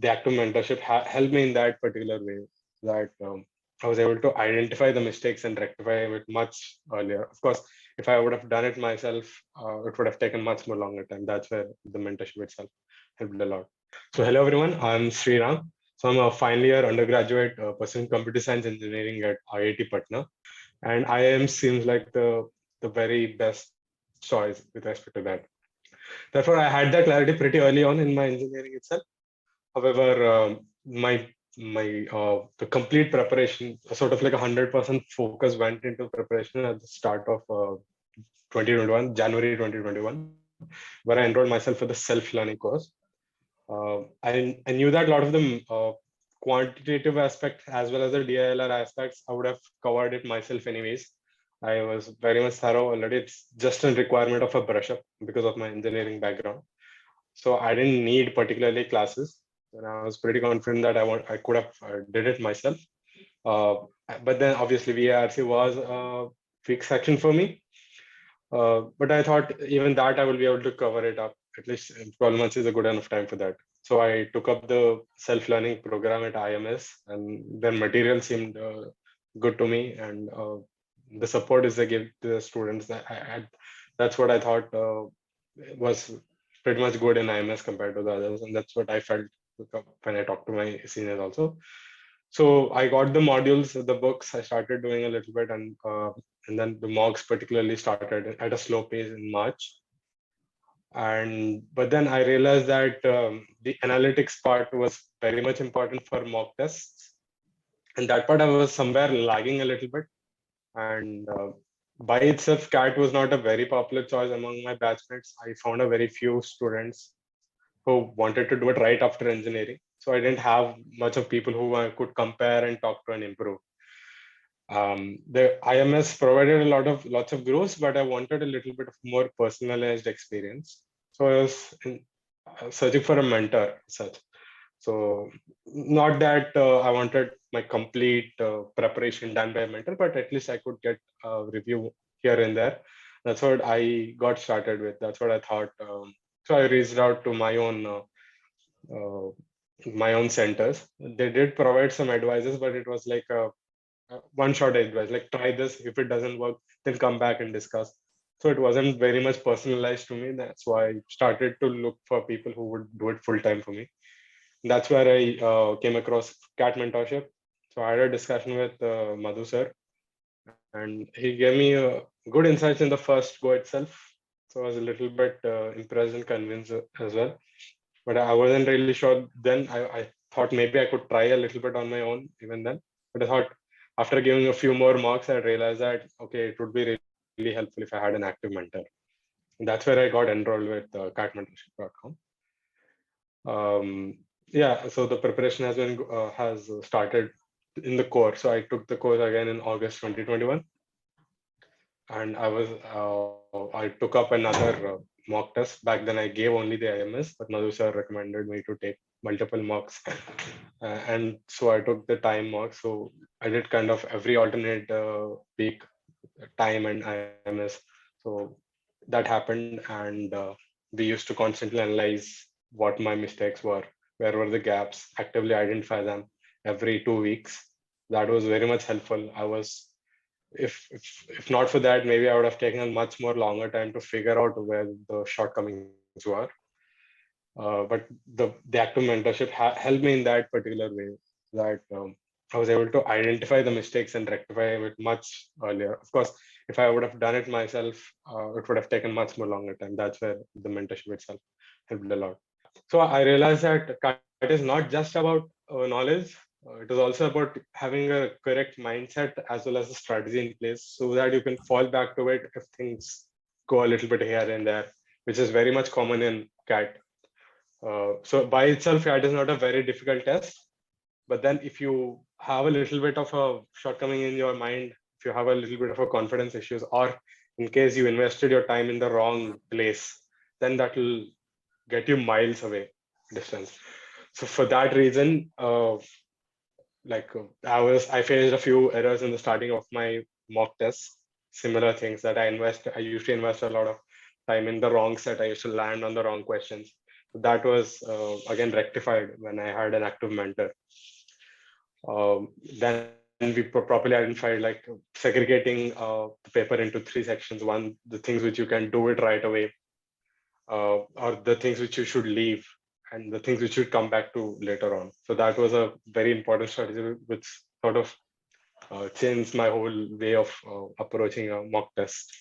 the active mentorship helped me in that particular way, that I was able to identify the mistakes and rectify it much earlier. Of course, if I would have done it myself, it would have taken much more longer time. That's where the mentorship itself helped a lot. So hello everyone, I'm Sriram. So I'm a final year undergraduate pursuing computer science engineering at IIT Patna, and IIM seems like the very best choice with respect to that. Therefore, I had that clarity pretty early on in my engineering itself. However, the complete preparation, sort of like 100% focus went into preparation at the start of 2021, January 2021, where I enrolled myself for the self-learning course. I knew that a lot of the quantitative aspect as well as the DILR aspects, I would have covered it myself anyways. I was very much thorough already. It's just a requirement of a brush up because of my engineering background. So I didn't need particularly classes, and I was pretty confident that I could have did it myself. Uh, but then obviously VARC was a weak section for me. But I thought even that I will be able to cover it up. At least 12 months is a good enough time for that. So I took up the self-learning program at IMS, and their material seemed good to me, and the support is they give to the students. That's what I thought was pretty much good in IMS compared to the others, and that's what I felt when I talked to my seniors also. So I got the modules, the books. I started doing a little bit, and then the mocks particularly started at a slow pace in March. But then I realized that the analytics part was very much important for mock tests, and that part I was somewhere lagging a little bit. And by itself, CAT was not a very popular choice among my batchmates. I found a very few students who wanted to do it right after engineering. So I didn't have much of people who I could compare and talk to and improve. The IMS provided lots of growths, but I wanted a little bit of more personalized experience. So I was searching for a mentor, such. So not that I wanted my complete preparation done by a mentor, but at least I could get a review here and there. That's what I got started with. That's what I thought. So I reached out to my own centers. They did provide some advices, but it was like a one-shot advice, like try this. If it doesn't work, then come back and discuss. So it wasn't very much personalized to me. That's why I started to look for people who would do it full time for me. That's where I came across CATmentorship. So I had a discussion with Madhu sir, and he gave me good insights in the first go itself. So I was a little bit impressed and convinced as well. But I wasn't really sure then. I thought maybe I could try a little bit on my own even then. But I thought after giving a few more marks, I realized that, okay, it would be really helpful if I had an active mentor. And that's where I got enrolled with CATmentorship.com. Yeah, so the preparation has started in the core. So I took the course again in August 2021, and I took up another mock test. Back then, I gave only the IMS, but Madhu sir recommended me to take multiple mocks, and so I took the time mock. So I did kind of every alternate week, time and IMS. So that happened, and we used to constantly analyze what my mistakes were, where were the gaps, actively identify them every 2 weeks. That was very much helpful. I was, if not for that, maybe I would have taken a much more longer time to figure out where the shortcomings were. But the active mentorship helped me in that particular way, that I was able to identify the mistakes and rectify it much earlier. Of course, if I would have done it myself, it would have taken much more longer time. That's where the mentorship itself helped a lot. So I realized that it is not just about knowledge. It is also about having a correct mindset as well as a strategy in place so that you can fall back to it if things go a little bit here and there, which is very much common in CAT. So by itself, CAT is not a very difficult test. But then if you have a little bit of a shortcoming in your mind, if you have a little bit of a confidence issues, or in case you invested your time in the wrong place, then that will get you miles away distance. So for that reason, I faced a few errors in the starting of my mock tests. Similar things that I used to invest a lot of time in the wrong set. I used to land on the wrong questions. That was again rectified when I had an active mentor. Then we properly identified like segregating the paper into three sections. One, the things which you can do it right away, or the things which you should leave, and the things which should come back to later on. So that was a very important strategy, which sort of changed my whole way of approaching a mock test.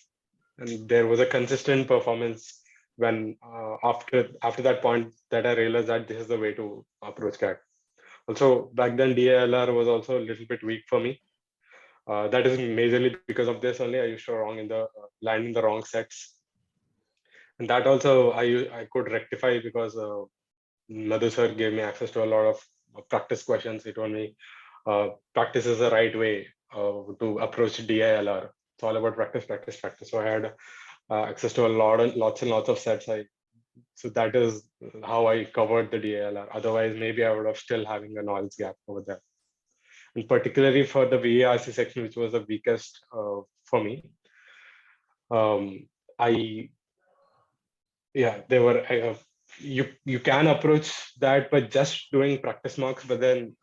And there was a consistent performance when after that point that I realized that this is the way to approach CAT. Also, back then DALR was also a little bit weak for me. That is majorly because of this only. I used to land in the wrong sets, and that also I could rectify because Madhu sir gave me access to a lot of practice questions. He told me practice is the right way to approach DILR. It's all about practice, practice, practice. So I had access to lots and lots of sets. So that is how I covered the DILR. Otherwise, maybe I would have still having a knowledge gap over there. And particularly for the VARC section, which was the weakest for me, I there were you can approach that by just doing practice marks, but then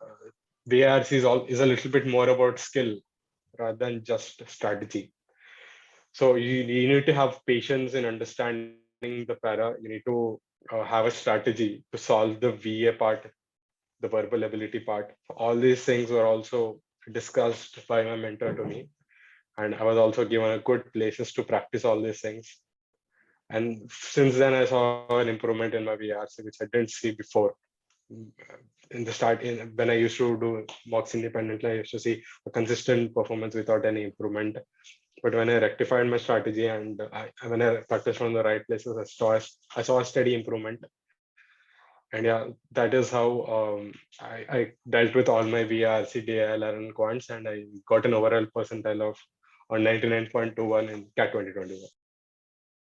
VARC is a little bit more about skill rather than just strategy. So you need to have patience in understanding the para. You need to have a strategy to solve the VA part, the verbal ability part. All these things were also discussed by my mentor to me. And I was also given a good places to practice all these things. And since then, I saw an improvement in my VRC, which I didn't see before. In the start, when I used to do mocks independently, I used to see a consistent performance without any improvement. But when I rectified my strategy and when I practiced from the right places, I saw a steady improvement. And yeah, that is how I dealt with all my VRC, DILR, and quants, and I got an overall percentile of 99.21 in CAT 2021.